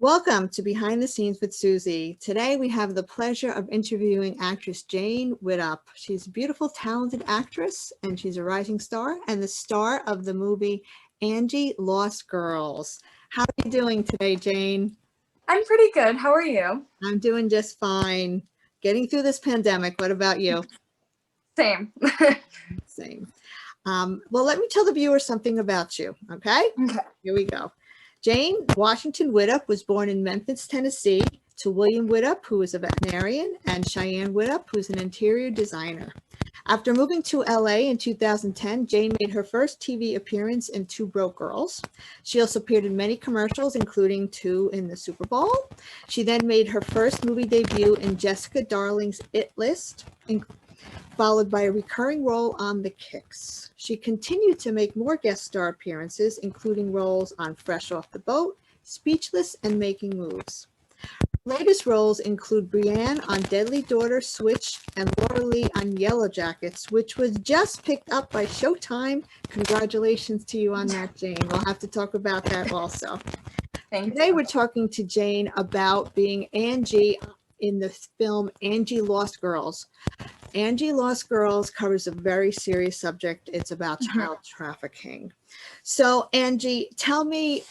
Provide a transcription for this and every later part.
Welcome to Behind the Scenes with Susie. Today we have the pleasure of interviewing actress Jane Widdop. She's a beautiful, talented actress, and she's a rising star and the star of the movie Angie Lost Girls. How are you doing today, Jane? I'm pretty good. How are you? I'm doing just fine. Getting through this pandemic. What about you? Same. Same. Well, let me tell the viewers something about you, okay? Okay. Here we go. Jane Washington Widdop was born in Memphis, Tennessee, to William Widdop, who is a veterinarian, and Cheyenne Widdop, who's an interior designer. After moving to LA in 2010, Jane made her first TV appearance in Two Broke Girls. She also appeared in many commercials, including two in the Super Bowl. She then made her first movie debut in Jessica Darling's It List, followed by a recurring role on The Kicks. She continued to make more guest star appearances, including roles on Fresh Off the Boat, Speechless, and Making Moves. Her latest roles include Brienne on Deadly Daughter Switch and Laura Lee on Yellow Jackets, which was just picked up by Showtime. Congratulations to you on that, Jane. We'll have to talk about that also. Today we're talking to Jane about being Angie in the film Angie Lost Girls. Angie Lost Girls covers a very serious subject. It's about child trafficking. So Angie, tell me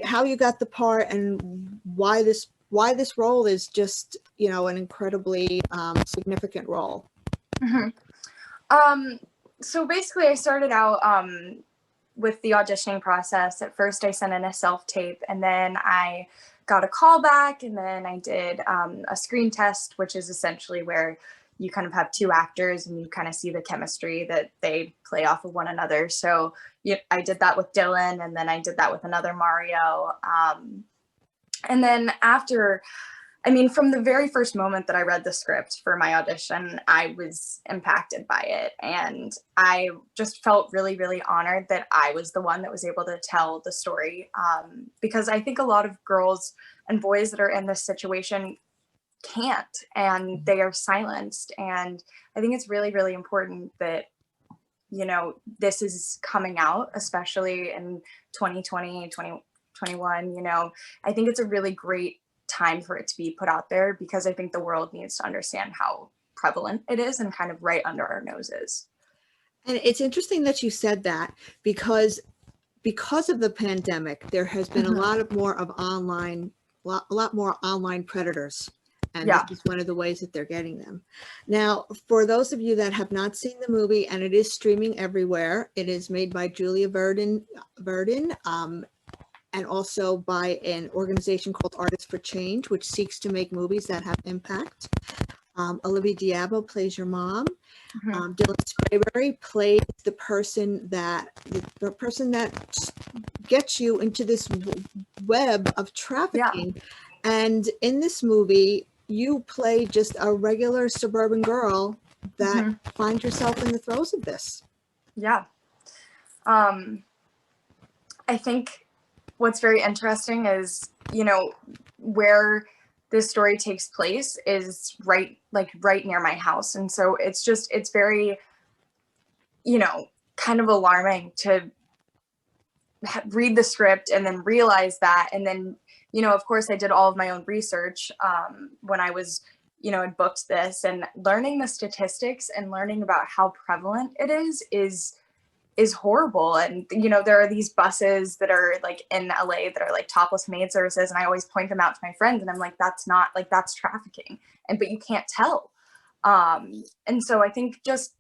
how you got the part and why this role is just, an incredibly significant role. So basically I started out with the auditioning process. At first I sent in a self-tape, and then I got a call back, and then I did a screen test, which is essentially where you kind of have two actors and you kind of see the chemistry that they play off of one another. So I did that with Dylan, and then I did that with another Mario. And then from the very first moment that I read the script for my audition, I was impacted by it. And I just felt really, really honored that I was the one that was able to tell the story. Because I think a lot of girls and boys that are in this situation can't, and they are silenced. And I think it's really, really important that, this is coming out, especially in 2020, 2021, I think it's a really great time for it to be put out there, because I think the world needs to understand how prevalent it is and kind of right under our noses. And it's interesting that you said that, because of the pandemic, there has been a lot more online predators. And this is one of the ways that they're getting them. Now, for those of you that have not seen the movie, and it is streaming everywhere, it is made by Julia Verdon, and also by an organization called Artists for Change, which seeks to make movies that have impact. Olivia Diabo plays your mom. Dylan Sprayberry plays the person that gets you into this web of trafficking. And in this movie, you play just a regular suburban girl that finds yourself in the throes of this. Yeah. I think what's very interesting is, where this story takes place is right near my house. And so it's very, kind of alarming to read the script and then realize that. And then, of course I did all of my own research when I was, had booked this, and learning the statistics and learning about how prevalent it is horrible. And, there are these buses that are in LA that are topless maid services. And I always point them out to my friends, and I'm like, that's not that's trafficking. But you can't tell. And so I think just,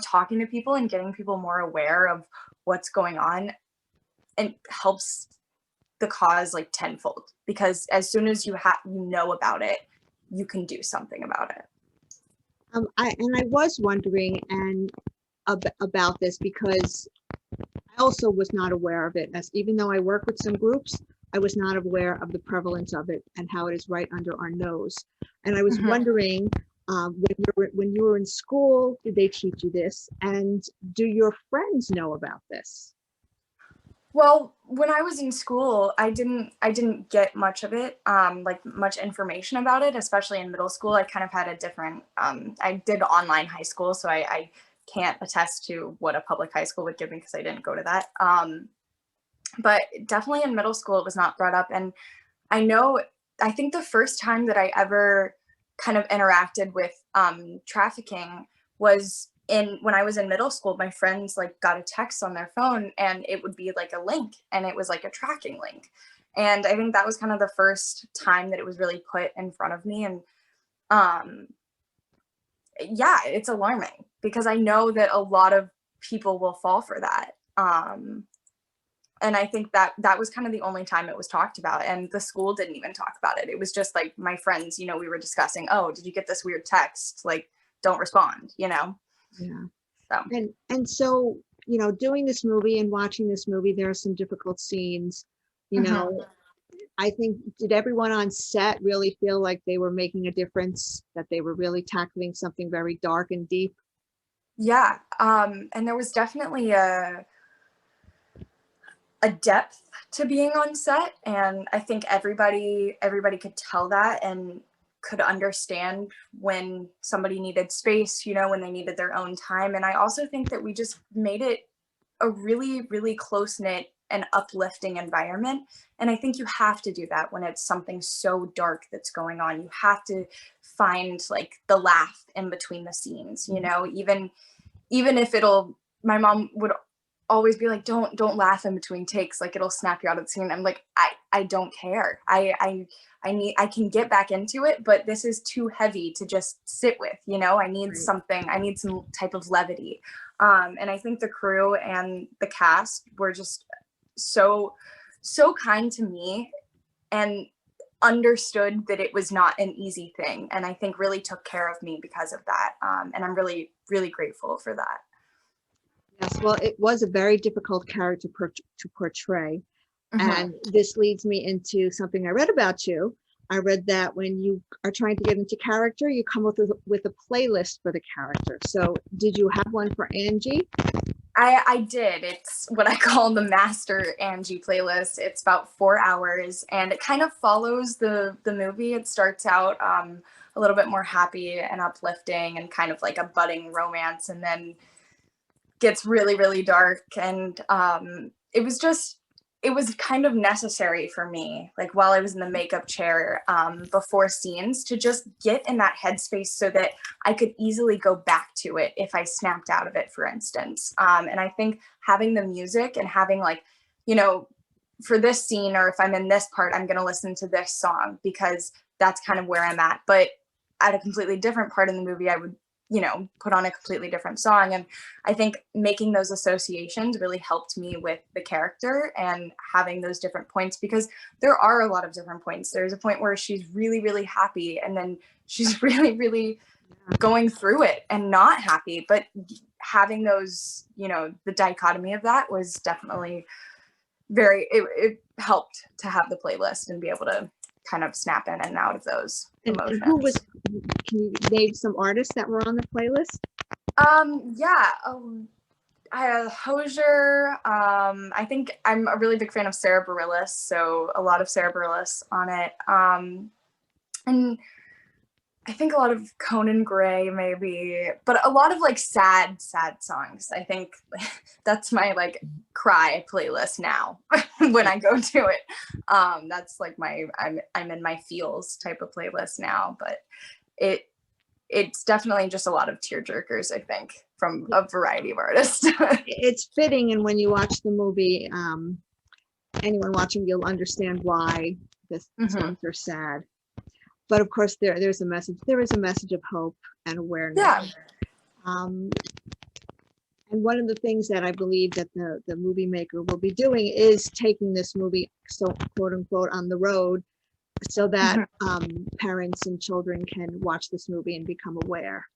talking to people and getting people more aware of what's going on, and helps the cause tenfold, because as soon as you know about it, you can do something about it. I was wondering about this, because I also was not aware of it. Even though I work with some groups, I was not aware of the prevalence of it and how it is right under our nose. And I was wondering, when you were in school, did they teach you this? And do your friends know about this? Well, when I was in school, I didn't get much of it, much information about it, especially in middle school. I kind of had a different, I did online high school, so I can't attest to what a public high school would give me, because I didn't go to that. But definitely in middle school, it was not brought up. And I think the first time that I ever kind of interacted with trafficking was when I was in middle school. My friends like got a text on their phone and it would be like a link, and it was like a tracking link. And I think that was kind of the first time that it was really put in front of me. And um, yeah, it's alarming because I know that a lot of people will fall for that. And I think that was kind of the only time it was talked about, and the school didn't even talk about it. It was just like my friends, we were discussing, oh, did you get this weird text? Like, don't respond. Yeah. So. And so, doing this movie and watching this movie, there are some difficult scenes, I think, did everyone on set really feel like they were making a difference, that they were really tackling something very dark and deep? Yeah. And there was definitely a depth to being on set, and I think everybody could tell that and could understand when somebody needed space, when they needed their own time. And I also think that we just made it a really, really close-knit and uplifting environment. And I think you have to do that when it's something so dark that's going on. You have to find like the laugh in between the scenes, even if my mom would always be like, don't laugh in between takes, like it'll snap you out of the scene. I'm like, I don't care. I can get back into it, but this is too heavy to just sit with, I need something, I need some type of levity. And I think the crew and the cast were just so kind to me and understood that it was not an easy thing. And I think really took care of me because of that. And I'm really, really grateful for that. Yes, well, it was a very difficult character to portray. And this leads me into something I read about you. I read that when you are trying to get into character, you come up with a playlist for the character. So did you have one for Angie? I did. It's what I call the Master Angie playlist. It's about 4 hours, and it kind of follows the movie. It starts out a little bit more happy and uplifting and kind of like a budding romance, and then gets really, really dark. And it was kind of necessary for me, like while I was in the makeup chair before scenes, to just get in that headspace so that I could easily go back to it if I snapped out of it, for instance. And I think having the music and having like, for this scene, or if I'm in this part, I'm going to listen to this song because that's kind of where I'm at. But at a completely different part in the movie, I would put on a completely different song. And I think making those associations really helped me with the character and having those different points, because there are a lot of different points. There's a point where she's really, really happy, and then she's really, really going through it and not happy. But having those, the dichotomy of that was definitely it helped to have the playlist and be able to kind of snap in and out of those emotions. And can you name some artists that were on the playlist? Yeah. Hosier. I think I'm a really big fan of Sarah Bareilles, so a lot of Sarah Bareilles on it. And I think a lot of Conan Gray maybe, but a lot of like sad songs. I think that's my like cry playlist now when I go to it. That's like I'm in my feels type of playlist now, but it's definitely just a lot of tearjerkers, I think, from a variety of artists. It's fitting, and when you watch the movie, anyone watching, you'll understand why the songs are sad. But of course, there's a message. There is a message of hope and awareness. Yeah. And one of the things that I believe that the movie maker will be doing is taking this movie, so quote unquote, on the road, so that parents and children can watch this movie and become aware.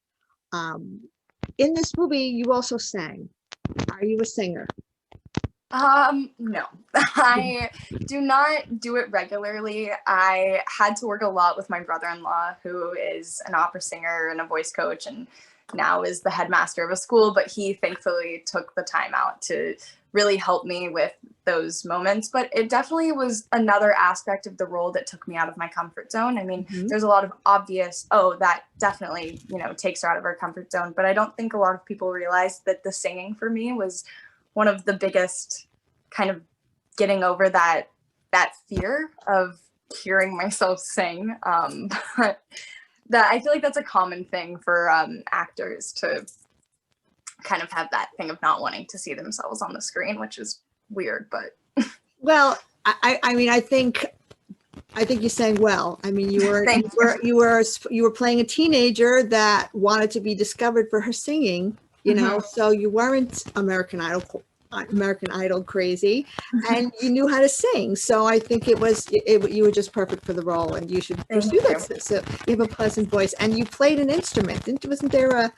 In this movie, you also sang. Are you a singer? No, I do not do it regularly. I had to work a lot with my brother-in-law, who is an opera singer and a voice coach, and now is the headmaster of a school, but he thankfully took the time out to really help me with those moments. But it definitely was another aspect of the role that took me out of my comfort zone. I mean, there's a lot of obvious, that definitely, takes her out of her comfort zone. But I don't think a lot of people realize that the singing for me was one of the biggest kind of getting over that fear of hearing myself sing. But that I feel like that's a common thing for actors to kind of have that thing of not wanting to see themselves on the screen, which is weird, but. Well, I mean, I think you sang well. I mean, you were playing a teenager that wanted to be discovered for her singing, you know, so you weren't American Idol crazy, and you knew how to sing. So I think you were just perfect for the role, and you should pursue that. So you have a pleasant voice, and you played an instrument. Wasn't there a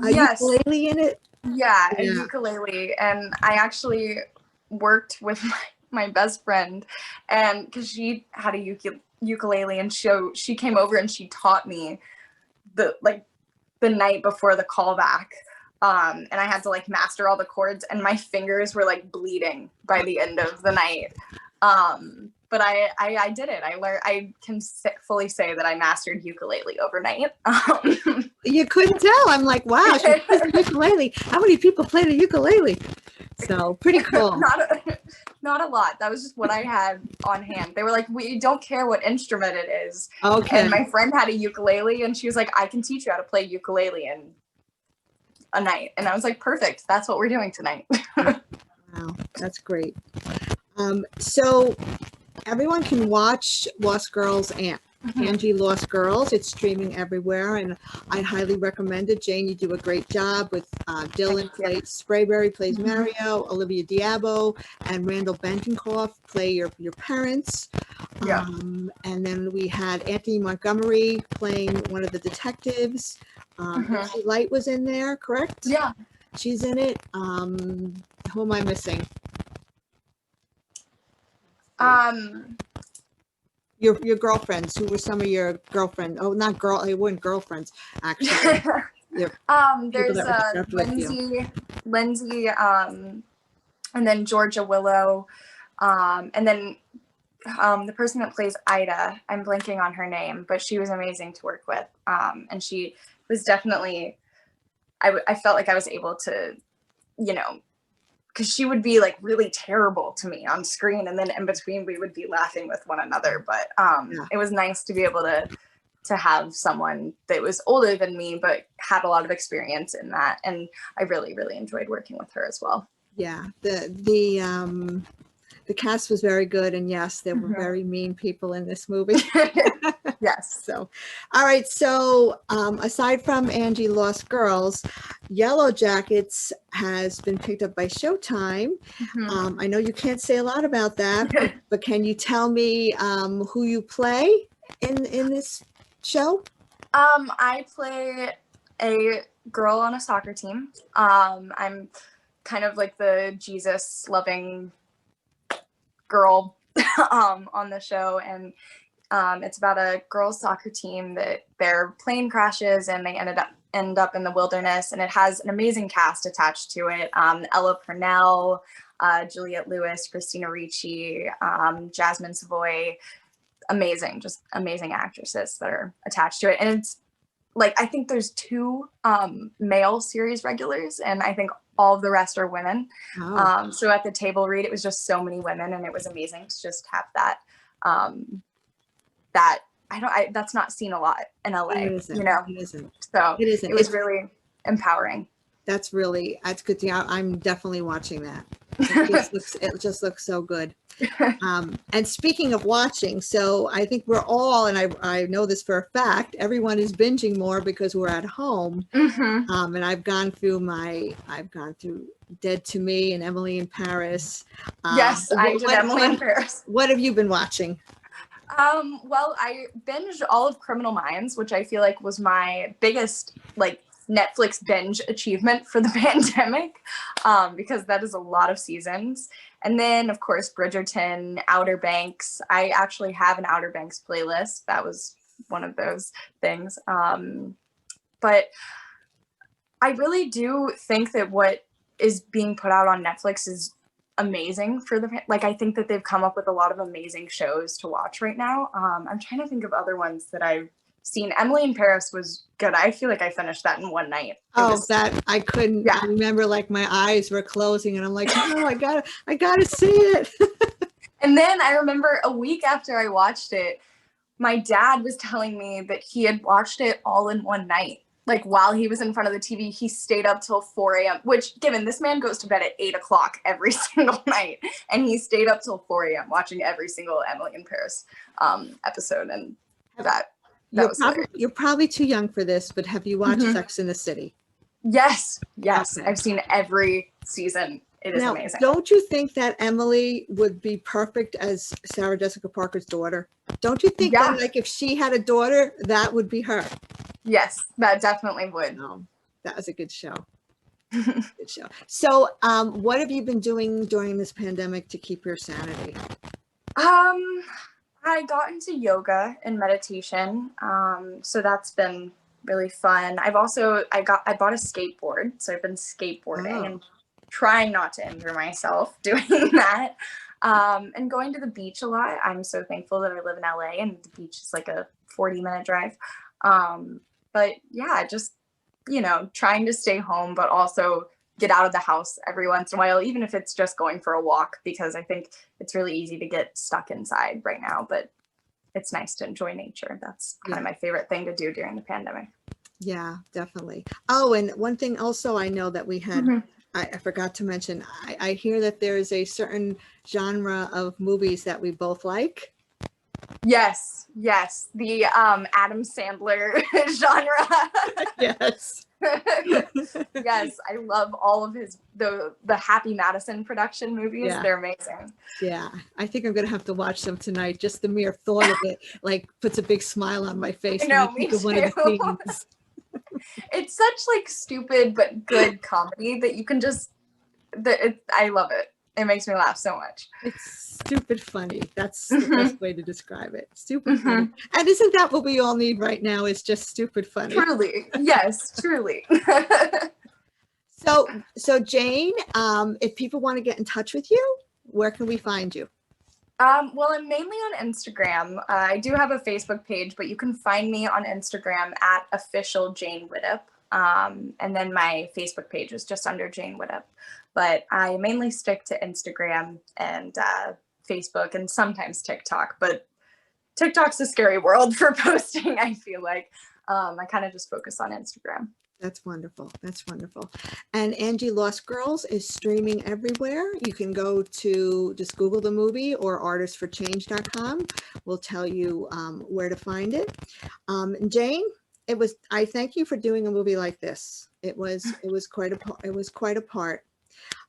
ukulele in it? Yeah, a ukulele, and I actually worked with my best friend, and because she had a ukulele, and she came over and she taught me the night before the callback, and I had to like master all the chords, and my fingers were like bleeding by the end of the night. But I did it. I learned. I can fully say that I mastered ukulele overnight. You couldn't tell. I'm like, wow, she plays the ukulele. How many people play the ukulele? So pretty cool. Not a lot. That was just what I had on hand. They were like, we don't care what instrument it is. Okay. And my friend had a ukulele, and she was like, I can teach you how to play ukulele in a night. And I was like, perfect. That's what we're doing tonight. Wow, that's great. So everyone can watch Lost Girls and Angie Lost Girls. It's streaming everywhere, and I highly recommend it. Jane, you do a great job with Dylan Sprayberry plays Mario, Olivia Diabo and Randall Bentoncoff play your parents. Yeah. And then we had Anthony Montgomery playing one of the detectives. Lucy Light was in there, correct? Yeah. She's in it. Who am I missing? Your girlfriends. Who were some of your girlfriends? Oh, not girl. They weren't girlfriends, actually. There's Lindsay, and then Georgia Willow, and then the person that plays Ida. I'm blanking on her name, but she was amazing to work with, and she was definitely. I felt like I was able to, you know, because she would be like really terrible to me on screen, and then in between we would be laughing with one another. But it was nice to be able to have someone that was older than me but had a lot of experience in that, and I really enjoyed working with her as well. Yeah, the cast was very good, and yes, there were very mean people in this movie. Yes. So, all right. So, aside from Angie Lost Girls, Yellow Jackets has been picked up by Showtime. I know you can't say a lot about that, but can you tell me who you play in this show? I play a girl on a soccer team. I'm kind of like the Jesus-loving girl on the show, and it's about a girls soccer team that their plane crashes and they end up in the wilderness, and it has an amazing cast attached to it. Ella Purnell, Juliette Lewis, Christina Ricci, Jasmine Savoy, just amazing actresses that are attached to it. And it's like, I think there's 2 male series regulars, and I think all of the rest are women. So at the table read, it was just so many women, and it was amazing to just have that. That's not seen a lot in LA, you know. It isn't. So it isn't. It was really empowering. That's good. I'm definitely watching that. It just looks so good. And speaking of watching, so I think we're all, and I know this for a fact, everyone is binging more because we're at home. And I've gone through Dead to Me and Emily in Paris. Yes, I did Emily in Paris. What have you been watching? Well, I binged all of Criminal Minds, which I feel like was my biggest like Netflix binge achievement for the pandemic, because that is a lot of seasons. And then, of course, Bridgerton, Outer Banks. I actually have an Outer Banks playlist. That was one of those things. But I really do think that what is being put out on Netflix is amazing I think that they've come up with a lot of amazing shows to watch right now. I'm trying to think of other ones that I've seen. Emily in Paris was good. I feel like I finished that in one night. I couldn't. Yeah. I remember like my eyes were closing, and I'm like, no, I gotta see it. And then I remember a week after I watched it, my dad was telling me that he had watched it all in one night. Like while he was in front of the TV, he stayed up till 4 a.m., which given this man goes to bed at 8 o'clock every single night. And he stayed up till 4 a.m. watching every single Emily in Paris episode. And that you're probably too young for this, but have you watched Sex in the City? Yes. Okay. I've seen every season. It is amazing. Don't you think that Emily would be perfect as Sarah Jessica Parker's daughter? Don't you think that, like, if she had a daughter, that would be her? Yes, that definitely would. That was a good show. Good show. So, what have you been doing during this pandemic to keep your sanity? I got into yoga and meditation. So that's been really fun. I bought a skateboard, so I've been skateboarding and trying not to injure myself doing that. And going to the beach a lot. I'm so thankful that I live in LA and the beach is like a 40-minute drive. But yeah, just, trying to stay home, but also get out of the house every once in a while, even if it's just going for a walk, because I think it's really easy to get stuck inside right now, but it's nice to enjoy nature. That's kind of my favorite thing to do during the pandemic. Yeah, definitely. Oh, and one thing also I know that we had, I forgot to mention, I hear that there is a certain genre of movies that we both like. Yes. The Adam Sandler genre. Yes. Yes, I love all of the Happy Madison production movies. Yeah. They're amazing. Yeah, I think I'm gonna have to watch them tonight. Just the mere thought of it, like, puts a big smile on my face. I know, me too. One of the scenes. It's such like stupid but good comedy that you can just. I love it. It makes me laugh so much. It's stupid funny. That's the best way to describe it. Stupid funny. And isn't that what we all need right now, is just stupid funny? Truly. Yes, truly. So Jane, if people want to get in touch with you, where can we find you? Well, I'm mainly on Instagram. I do have a Facebook page, but you can find me on Instagram at official Jane Widdop. And then my Facebook page is just under Jane Widdop. But I mainly stick to Instagram and Facebook and sometimes TikTok. But TikTok's a scary world for posting, I feel like. I kind of just focus on Instagram. That's wonderful. That's wonderful. And Angie Lost Girls is streaming everywhere. You can go to just Google the movie, or artistforchange.com will tell you where to find it. And Jane, I thank you for doing a movie like this. It was quite a part.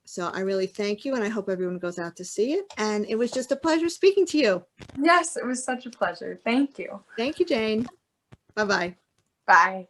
So I really thank you, and I hope everyone goes out to see it. And it was just a pleasure speaking to you. Yes, it was such a pleasure. Thank you. Thank you, Jane. Bye-bye. Bye.